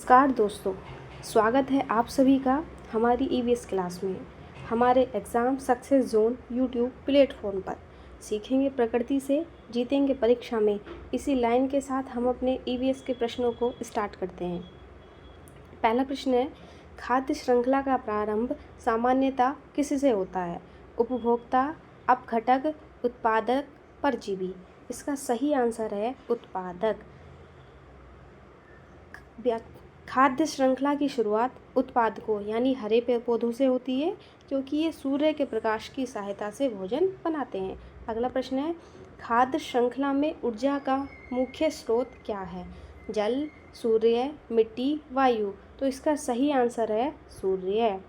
नमस्कार दोस्तों, स्वागत है आप सभी का हमारी ईवीएस क्लास में। हमारे exam success zone YouTube platform पर सीखेंगे प्रकृति से, जीतेंगे परीक्षा में। इसी लाइन के साथ हम अपने ईवीएस के प्रश्नों को स्टार्ट करते हैं। पहला प्रश्न है, खाद्य श्रृंखला का प्रारंभ सामान्यतः किससे होता है? उपभोक्ता, अपघटक, उत्पादक, परजीवी। इसका सही आंसर है उत्पादक। खाद्य श्रृंखला की शुरुआत उत्पादकों यानी हरे पेड़ पौधों से होती है, क्योंकि ये सूर्य के प्रकाश की सहायता से भोजन बनाते हैं। अगला प्रश्न है, खाद्य श्रृंखला में ऊर्जा का मुख्य स्रोत क्या है? जल, सूर्य, मिट्टी, वायु। तो इसका सही आंसर है सूर्य।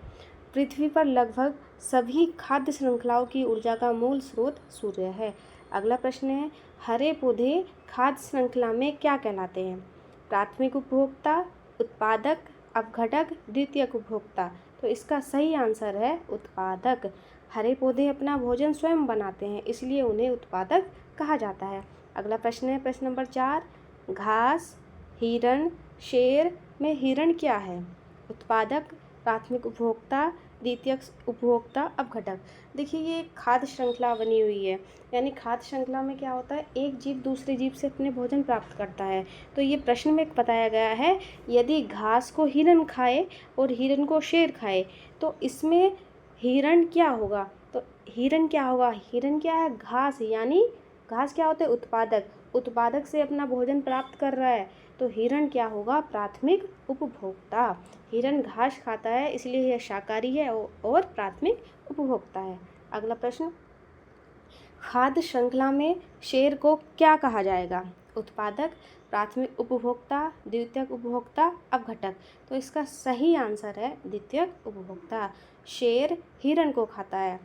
पृथ्वी पर लगभग सभी खाद्य श्रृंखलाओं की ऊर्जा का मूल स्रोत सूर्य है। अगला प्रश्न है, हरे पौधे खाद्य श्रृंखला में क्या कहलाते हैं? प्राथमिक उपभोक्ता, उत्पादक, अपघटक, द्वितीयक उपभोक्ता। तो इसका सही आंसर है उत्पादक। हरे पौधे अपना भोजन स्वयं बनाते हैं, इसलिए उन्हें उत्पादक कहा जाता है। अगला प्रश्न है प्रश्न नंबर 4, घास, हिरण, शेर में हिरण क्या है? उत्पादक, प्राथमिक उपभोक्ता, द्वितीयक उपभोक्ता, अपघटक। देखिए ये खाद्य श्रृंखला बनी हुई है, यानी खाद्य श्रृंखला में क्या होता है, एक जीव दूसरे जीव से अपने भोजन प्राप्त करता है। तो ये प्रश्न में बताया गया है, यदि घास को हिरण खाए और हिरण को शेर खाए तो इसमें हिरण क्या होगा? तो हिरण क्या होगा? हिरण क्या है? घास, यानी घास क्या होते हैं? उत्पादक। उत्पादक से अपना भोजन प्राप्त कर रहा है, तो हिरण क्या होगा? प्राथमिक उपभोक्ता। हिरण घास खाता है, इसलिए यह शाकाहारी है और प्राथमिक उपभोक्ता है। अगला प्रश्न, खाद्य श्रृंखला में शेर को क्या कहा जाएगा? उत्पादक, प्राथमिक उपभोक्ता, द्वितीयक उपभोक्ता, अपघटक। तो इसका सही आंसर है द्वितीयक उपभोक्ता। शेर हिरण को खाता है,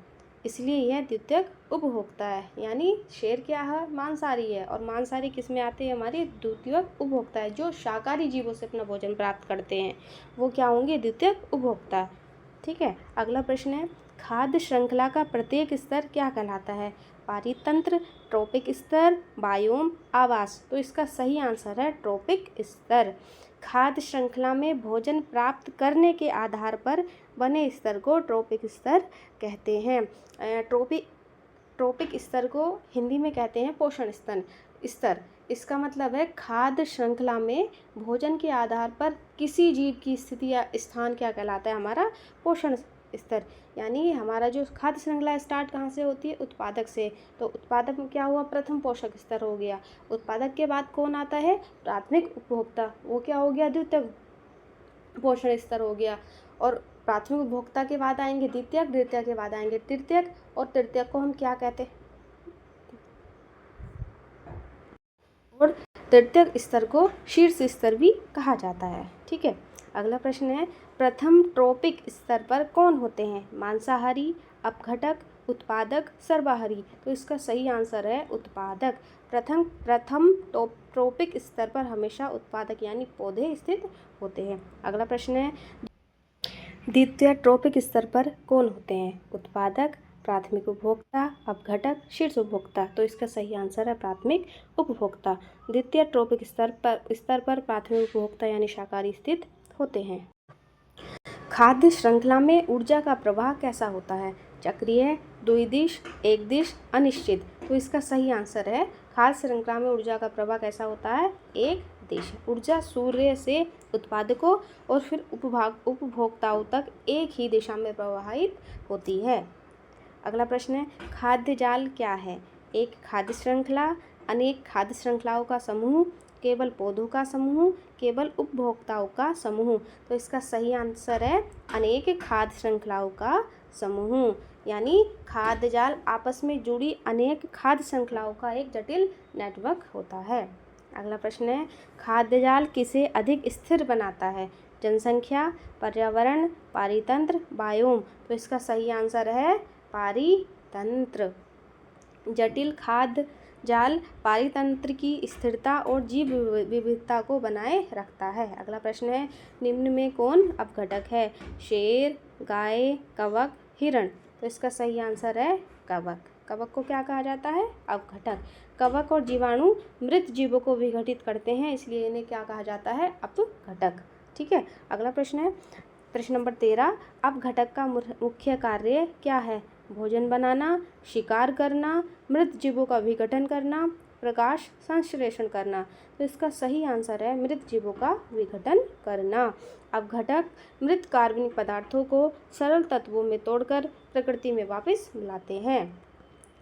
इसलिए यह द्वितीयक उपभोक्ता है। यानी शेर क्या है? मांसाहारी है, और मांसाहारी किस में आते हैं? हमारे द्वितीयक उपभोक्ता है। जो शाकाहारी जीवों से अपना भोजन प्राप्त करते हैं वो क्या होंगे? द्वितीयक उपभोक्ता। ठीक है। अगला प्रश्न है, खाद्य श्रृंखला का प्रत्येक स्तर क्या कहलाता है? पारितंत्र, ट्रॉपिक स्तर, बायोम, आवास। तो इसका सही आंसर है ट्रॉपिक स्तर। खाद्य श्रृंखला में भोजन प्राप्त करने के आधार पर बने स्तर को ट्रॉपिक स्तर कहते हैं। ट्रॉपिक स्तर को हिंदी में कहते हैं पोषण स्तर। इसका मतलब है खाद्य श्रृंखला में भोजन के आधार पर किसी जीव की स्थिति या स्थान क्या कहलाता है? हमारा पोषण स्तर। यानी हमारा जो खाद्य श्रृंखला स्टार्ट कहाँ से होती है? उत्पादक से। तो उत्पादक में क्या हुआ? प्रथम पोषक स्तर हो गया। उत्पादक के बाद कौन आता है? प्राथमिक उपभोक्ता। वो क्या हो गया? द्वितीयक पोषण स्तर हो गया। और प्राथमिक उपभोक्ता के बाद आएंगे द्वितीयक, द्वितीयक के बाद आएंगे तृतीयक, और तृतीयक को हम क्या कहते हैं? और तृतीयक स्तर को शीर्ष स्तर भी कहा जाता है। ठीक है। अगला प्रश्न है, प्रथम ट्रॉपिक स्तर पर कौन होते हैं? मांसाहारी, अपघटक, उत्पादक, सर्वाहारी। तो इसका सही आंसर है उत्पादक। प्रथम ट्रॉपिक स्तर पर हमेशा उत्पादक यानी पौधे स्थित होते हैं। अगला प्रश्न है, द्वितीय ट्रॉपिक स्तर पर कौन होते हैं? उत्पादक, प्राथमिक उपभोक्ता, अपघटक, शीर्ष उपभोक्ता। तो इसका सही आंसर है प्राथमिक उपभोक्ता। द्वितीय ट्रॉपिक स्तर पर प्राथमिक उपभोक्ता यानी शाकाहारी स्थित होते हैं। खाद्य श्रृंखला में ऊर्जा का प्रवाह कैसा होता है? चक्रीय, द्विदिश, एक दिश, अनिश्चित। तो इसका सही आंसर है, खाद्य श्रृंखला में ऊर्जा का प्रवाह कैसा होता है? एक दिश। ऊर्जा सूर्य से उत्पादकों और फिर उपभोक्ताओं तक एक ही दिशा में प्रवाहित होती है। अगला प्रश्न है, खाद्य जाल क्या है? एक खाद्य श्रृंखला, अनेक खाद्य श्रृंखलाओं का समूह, केवल पौधों का समूह, केवल उपभोक्ताओं का समूह। तो इसका सही आंसर है अनेक खाद्य श्रृंखलाओं का समूह। यानी खाद्य जाल आपस में जुड़ी अनेक खाद्य श्रृंखलाओं का एक जटिल नेटवर्क होता है। अगला प्रश्न है, खाद्य जाल किसे अधिक स्थिर बनाता है? जनसंख्या, पर्यावरण, पारितंत्र, बायोम। तो इसका सही आंसर है पारितंत्र। जटिल खाद्य जाल पारितंत्र की स्थिरता और जीव विविधता को बनाए रखता है। अगला प्रश्न है, निम्न में कौन अपघटक है? शेर, गाय, कवक, हिरण। तो इसका सही आंसर है कवक। कवक को क्या कहा जाता है? अपघटक। कवक और जीवाणु मृत जीवों को विघटित करते हैं, इसलिए इन्हें क्या कहा जाता है? अपघटक। ठीक है। अगला प्रश्न है प्रश्न नंबर 13, अपघटक का मुख्य कार्य क्या है? भोजन बनाना, शिकार करना, मृत जीवों का विघटन करना, प्रकाश संश्लेषण करना। तो इसका सही आंसर है मृत जीवों का विघटन करना। अपघटक मृत कार्बनिक पदार्थों को सरल तत्वों में तोड़कर प्रकृति में वापस मिलाते हैं।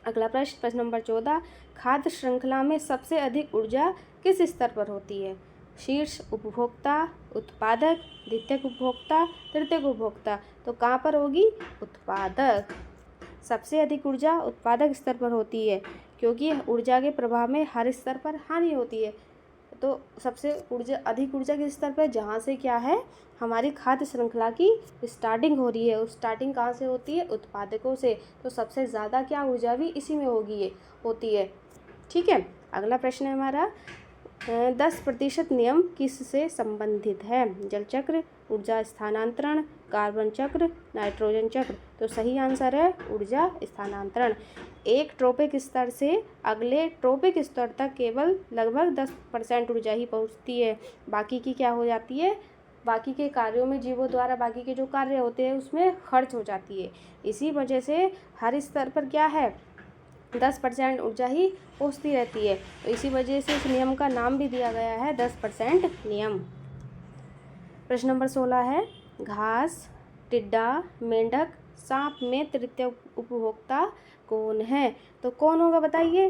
अगला प्रश्न नंबर 14, खाद्य श्रृंखला में सबसे अधिक ऊर्जा किस स्तर पर होती है? शीर्ष उपभोक्ता, उत्पादक, द्वितीयक उपभोक्ता, तृतीयक उपभोक्ता। तो कहाँ पर होगी? उत्पादक। सबसे अधिक ऊर्जा उत्पादक स्तर पर होती है, क्योंकि ऊर्जा के प्रभाव में हर स्तर पर हानि होती है। तो सबसे अधिक ऊर्जा के स्तर पर, जहाँ से क्या है, हमारी खाद्य श्रृंखला की स्टार्टिंग हो रही है। उस स्टार्टिंग कहाँ से होती है? उत्पादकों से। तो सबसे ज़्यादा क्या ऊर्जा भी इसी में होती है। ठीक है। अगला प्रश्न है हमारा 10% नियम किससे संबंधित है? जल चक्र, ऊर्जा स्थानांतरण, कार्बन चक्र, नाइट्रोजन चक्र। तो सही आंसर है ऊर्जा स्थानांतरण। एक ट्रोपिक स्तर से अगले ट्रोपिक स्तर तक केवल लगभग 10% ऊर्जा ही पहुंचती है। बाकी की क्या हो जाती है? बाकी के कार्यों में जीवों द्वारा बाकी के जो कार्य होते हैं उसमें खर्च हो जाती है। इसी वजह से हर स्तर पर क्या है, 10% ऊर्जा ही पहुँचती रहती है। तो इसी वजह से इस नियम का नाम भी दिया गया है 10% नियम। प्रश्न नंबर 16 है, घास, टिड्डा, मेंढक, सांप में तृतीय उपभोक्ता कौन है? तो कौन होगा बताइए?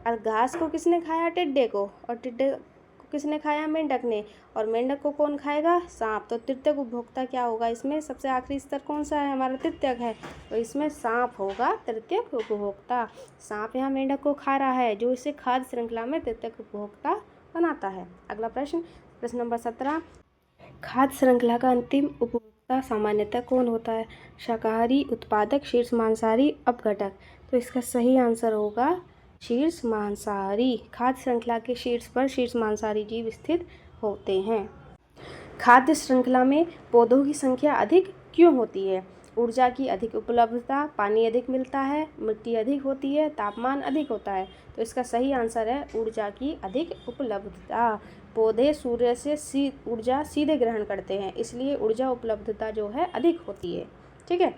घास को किसने खाया? टिड्डे को। और टिड्डे को किसने खाया? मेंढक ने। और मेंढक को कौन खाएगा? सांप। तो तृतीय उपभोक्ता क्या होगा इसमें? सबसे आखिरी स्तर कौन सा है? हमारा तृतीयक है। तो इसमें सांप होगा तृतीय उपभोक्ता। सांप यहाँ मेंढक को खा रहा है, जो इसे खाद्य श्रृंखला में तृतीय उपभोक्ता बनाता है। अगला प्रश्न नंबर 17, खाद्य श्रृंखला का अंतिम उपभोक्ता सामान्यतः कौन होता है? शाकाहारी, उत्पादक, शीर्ष मांसाहारी, अपघटक। तो इसका सही आंसर होगा शीर्ष मांसाहारी। खाद्य श्रृंखला के शीर्ष पर शीर्ष मांसाहारी जीव स्थित होते हैं। खाद्य श्रृंखला में पौधों की संख्या अधिक क्यों होती है? ऊर्जा की अधिक उपलब्धता, पानी अधिक मिलता है, मिट्टी अधिक होती है, तापमान अधिक होता है। तो इसका सही आंसर है ऊर्जा की अधिक उपलब्धता। पौधे सूर्य से ऊर्जा सीधे ग्रहण करते हैं, इसलिए ऊर्जा उपलब्धता जो है अधिक होती है। ठीक है।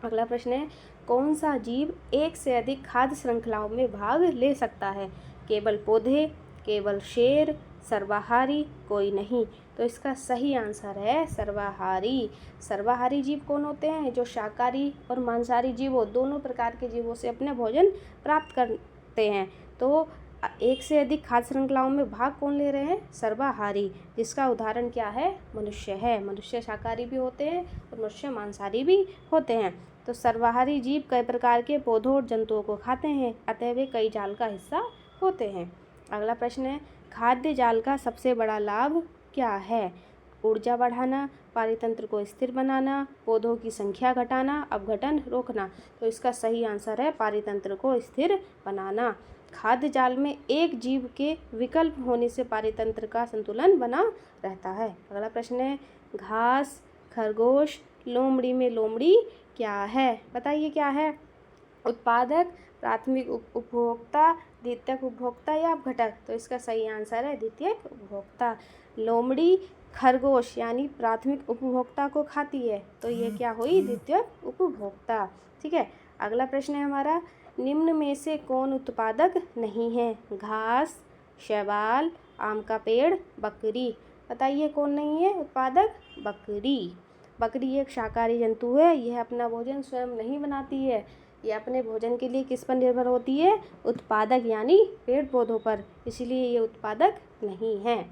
अगला प्रश्न है, कौन सा जीव एक से अधिक खाद्य श्रृंखलाओं में भाग ले सकता है? केवल पौधे, केवल शेर, सर्वाहारी, कोई नहीं। तो इसका सही आंसर है सर्वाहारी। सर्वाहारी जीव कौन होते हैं? जो शाकाहारी और मांसाहारी जीव दोनों प्रकार के जीवों से अपने भोजन प्राप्त करते हैं। तो एक से अधिक खाद्य श्रृंखलाओं में भाग कौन ले रहे हैं? सर्वाहारी, जिसका उदाहरण क्या है? मनुष्य है। मनुष्य शाकाहारी भी होते हैं और मनुष्य मांसाहारी भी होते हैं। तो सर्वाहारी जीव कई प्रकार के पौधों और जंतुओं को खाते हैं, अतः वे कई जाल का हिस्सा होते हैं। अगला प्रश्न है, खाद्य जाल का सबसे बड़ा लाभ क्या है? ऊर्जा बढ़ाना, पारितंत्र को स्थिर बनाना, पौधों की संख्या घटाना, अपघटन रोकना। तो इसका सही आंसर है पारितंत्र को स्थिर बनाना। खाद्य जाल में एक जीव के विकल्प होने से पारितंत्र का संतुलन बना रहता है। अगला प्रश्न है, घास, खरगोश, लोमड़ी में लोमड़ी क्या है? बताइए क्या है? उत्पादक, प्राथमिक उपभोक्ता, द्वितीयक उपभोक्ता या अपघटक? तो इसका सही आंसर है द्वितीयक उपभोक्ता। लोमड़ी खरगोश यानी प्राथमिक उपभोक्ता को खाती है, तो ये क्या हुई? द्वितीयक उपभोक्ता। ठीक है। अगला प्रश्न है हमारा, निम्न में से कौन उत्पादक नहीं है? घास, शैवाल, आम का पेड़, बकरी। बताइए कौन नहीं है उत्पादक? बकरी। बकरी एक शाकाहारी जंतु है। यह अपना भोजन स्वयं नहीं बनाती है। यह अपने भोजन के लिए किस पर निर्भर होती है? उत्पादक यानी पेड़ पौधों पर, इसलिए ये उत्पादक नहीं है।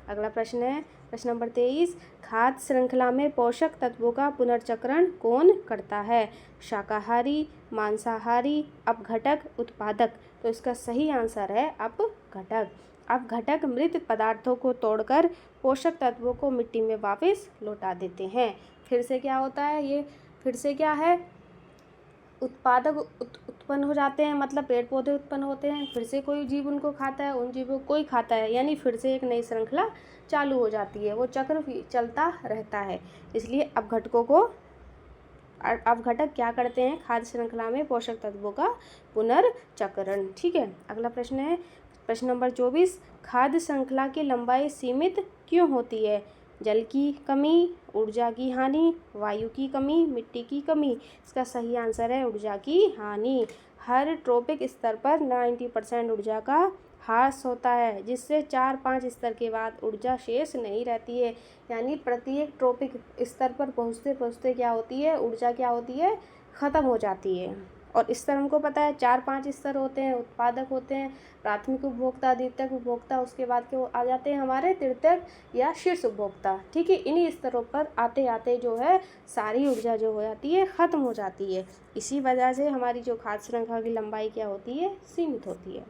अगला प्रश्न है प्रश्न नंबर 23, खाद्य श्रृंखला में पोषक तत्वों का पुनर्चक्रण कौन करता है? शाकाहारी, मांसाहारी, अपघटक, उत्पादक। तो इसका सही आंसर है अपघटक। अपघटक मृत पदार्थों को तोड़कर पोषक तत्वों को मिट्टी में वापस लौटा देते हैं। फिर से क्या होता है? ये फिर से क्या है? उत्पादक उत्पन्न हो जाते हैं, मतलब पेड़ पौधे उत्पन्न होते हैं, फिर से कोई जीव उनको खाता है, उन जीवों को कोई खाता है, यानी फिर से एक नई श्रृंखला चालू हो जाती है। वो चक्र चलता रहता है। इसलिए अपघटक क्या करते हैं? खाद्य श्रृंखला में पोषक तत्वों का पुनर्चक्रण। ठीक है। अगला प्रश्न है प्रश्न नंबर 24, खाद्य श्रृंखला की लंबाई सीमित क्यों होती है? जल की कमी, ऊर्जा की हानि, वायु की कमी, मिट्टी की कमी। इसका सही आंसर है ऊर्जा की हानि। हर ट्रॉपिक स्तर पर 90% ऊर्जा का ह्रास होता है, जिससे 4-5 स्तर के बाद ऊर्जा शेष नहीं रहती है। यानी प्रत्येक ट्रॉपिक स्तर पर पहुँचते पहुँचते क्या होती है, ऊर्जा क्या होती है, ख़त्म हो जाती है। और स्तर हमको पता है 4-5 स्तर होते हैं। उत्पादक होते हैं प्राथमिक उपभोक्ता, द्वितीयक उपभोक्ता, उसके बाद के वो आ जाते हैं हमारे तृतीयक या शीर्ष उपभोक्ता। ठीक है, इन्हीं स्तरों पर आते आते जो है सारी ऊर्जा जो हो जाती है ख़त्म हो जाती है। इसी वजह से हमारी जो खाद्य श्रृंखला की लंबाई क्या होती है, सीमित होती है।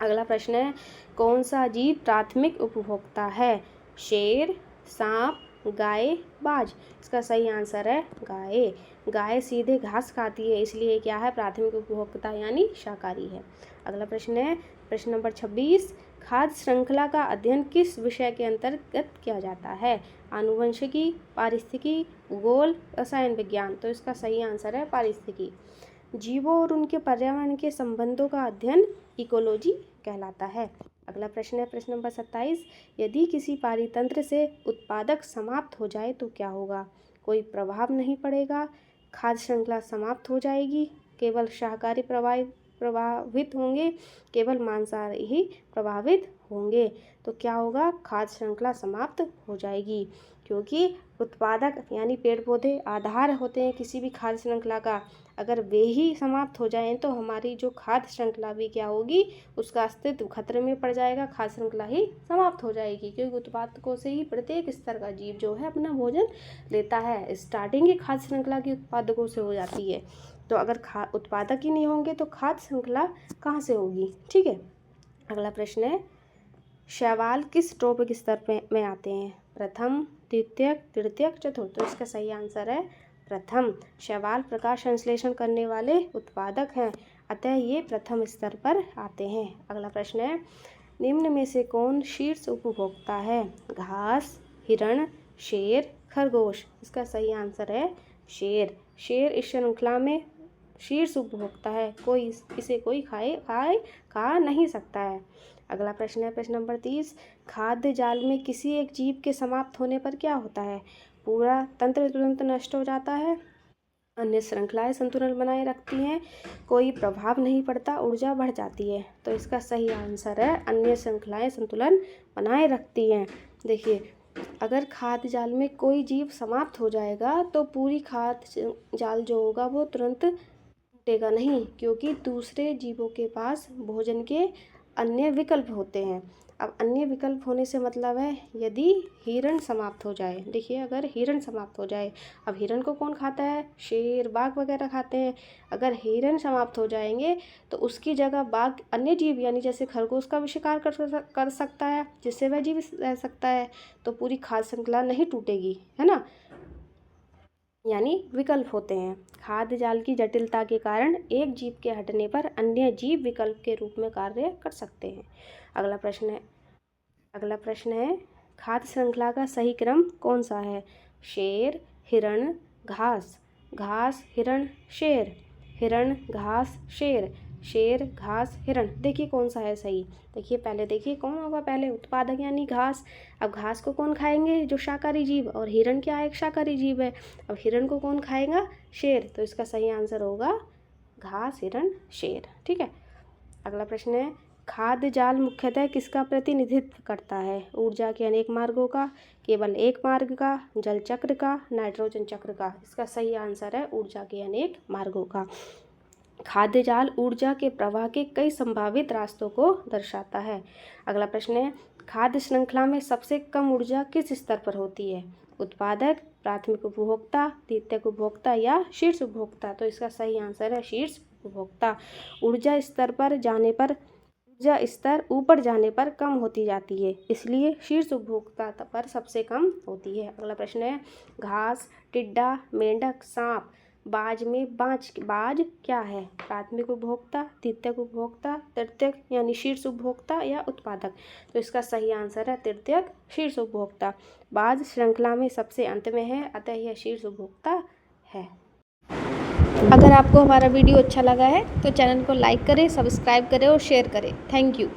अगला प्रश्न है, कौन सा जीव प्राथमिक उपभोक्ता है? शेर, सांप, गाय, बाज। इसका सही आंसर है गाय। गाय सीधे घास खाती है, इसलिए क्या है, प्राथमिक उपभोक्ता यानी शाकाहारी है। अगला प्रश्न है प्रश्न नंबर 26, खाद्य श्रृंखला का अध्ययन किस विषय के अंतर्गत किया जाता है? आनुवंशिकी, पारिस्थितिकी, भूगोल, रसायन विज्ञान। तो इसका सही आंसर है पारिस्थितिकी। जीवों और उनके पर्यावरण के संबंधों का अध्ययन इकोलॉजी कहलाता है। अगला प्रश्न है प्रश्न नंबर 27, यदि किसी पारितंत्र से उत्पादक समाप्त हो जाए तो क्या होगा? कोई प्रभाव नहीं पड़ेगा, खाद्य श्रृंखला समाप्त हो जाएगी, केवल शाकाहारी प्रभावित होंगे, केवल मांसाहारी ही प्रभावित होंगे। तो क्या होगा, खाद्य श्रृंखला समाप्त हो जाएगी, क्योंकि उत्पादक यानी पेड़ पौधे आधार होते हैं किसी भी खाद्य श्रृंखला का। अगर वे ही समाप्त हो जाएं तो हमारी जो खाद्य श्रृंखला भी क्या होगी, उसका अस्तित्व खतरे में पड़ जाएगा, खाद्य श्रृंखला ही समाप्त हो जाएगी। क्योंकि उत्पादकों से ही प्रत्येक स्तर का जीव जो है अपना भोजन लेता है। स्टार्टिंग ही खाद्य श्रृंखला की उत्पादकों से हो जाती है। तो अगर उत्पादक ही नहीं होंगे तो खाद्य श्रृंखला कहाँ से होगी? ठीक है। अगला प्रश्न है, शैवाल किस ट्रॉपिक स्तर में आते हैं? प्रथम, द्वितीयक, तृतीयक, चतुर्थ। तो इसका सही आंसर है प्रथम। शैवाल प्रकाश संश्लेषण करने वाले उत्पादक हैं, अतः ये प्रथम स्तर पर आते हैं। अगला प्रश्न है, निम्न में से कौन शीर्ष उपभोक्ता है? घास, हिरण, शेर, खरगोश। इसका सही आंसर है शेर। शेर इस श्रृंखला में शीर्ष उपभोक्ता है, इसे कोई खा नहीं सकता है। अगला प्रश्न है प्रश्न नंबर 30, खाद्य जाल में किसी एक जीव के समाप्त होने पर क्या होता है? पूरा तंत्र तुरंत नष्ट हो जाता है, अन्य श्रृंखलाएं संतुलन बनाए रखती हैं, कोई प्रभाव नहीं पड़ता, ऊर्जा बढ़ जाती है। तो इसका सही आंसर है अन्य श्रृंखलाएं संतुलन बनाए रखती हैं। देखिए, अगर खाद्य जाल में कोई जीव समाप्त हो जाएगा तो पूरी खाद्य जाल जो होगा वो तुरंत टूटेगा नहीं, क्योंकि दूसरे जीवों के पास भोजन के अन्य विकल्प होते हैं। अब अन्य विकल्प होने से मतलब है, यदि हिरण समाप्त हो जाए, देखिए अगर हिरण समाप्त हो जाए, अब हिरण को कौन खाता है? शेर, बाघ वगैरह खाते हैं। अगर हिरण समाप्त हो जाएंगे तो उसकी जगह बाघ अन्य जीव यानी जैसे खरगोश का भी शिकार कर सकता है, जिससे वह जीव रह सकता है। तो पूरी खाद्य श्रृंखला नहीं टूटेगी, है ना। यानी विकल्प होते हैं। खाद्य जाल की जटिलता के कारण एक जीव के हटने पर अन्य जीव विकल्प के रूप में कार्य कर सकते हैं। अगला प्रश्न है खाद्य श्रृंखला का सही क्रम कौन सा है? शेर, हिरण, घास, घास, हिरण, शेर, हिरण, घास, शेर, शेर, घास, हिरण। देखिए कौन सा है सही। देखिए पहले देखिए कौन होगा, पहले उत्पादक यानी घास। अब घास को कौन खाएंगे? जो शाकाहारी जीव, और हिरण क्या है? एक शाकाहारी जीव है। अब हिरण को कौन खाएगा? शेर। तो इसका सही आंसर होगा घास, हिरण, शेर। ठीक है। अगला प्रश्न है, खाद्य जाल मुख्यतः किसका प्रतिनिधित्व करता है? ऊर्जा के अनेक मार्गों का, केवल एक मार्ग का, जल चक्र का, नाइट्रोजन चक्र का। इसका सही आंसर है ऊर्जा के अनेक मार्गों का। खाद्य जाल ऊर्जा के प्रवाह के कई संभावित रास्तों को दर्शाता है। अगला प्रश्न है, खाद्य श्रृंखला में सबसे कम ऊर्जा किस स्तर पर होती है? उत्पादक, प्राथमिक उपभोक्ता, द्वितीयक उपभोक्ता या शीर्ष उपभोक्ता। तो इसका सही आंसर है शीर्ष उपभोक्ता। ऊर्जा स्तर ऊपर जाने पर कम होती जाती है, इसलिए शीर्ष उपभोक्ता पर सबसे कम होती है। अगला प्रश्न है, घास, टिड्डा, मेंढक, सांप, बाज में बाज क्या है? प्राथमिक उपभोक्ता, द्वितीयक उपभोक्ता, तृतीयक यानी शीर्ष उपभोक्ता या उत्पादक। तो इसका सही आंसर है तृतीयक, शीर्ष उपभोक्ता। बाज श्रृंखला में सबसे अंत में है, अतः यह शीर्ष उपभोक्ता है। अगर आपको हमारा वीडियो अच्छा लगा है तो चैनल को लाइक करें, सब्सक्राइब करें और शेयर करें। Thank you.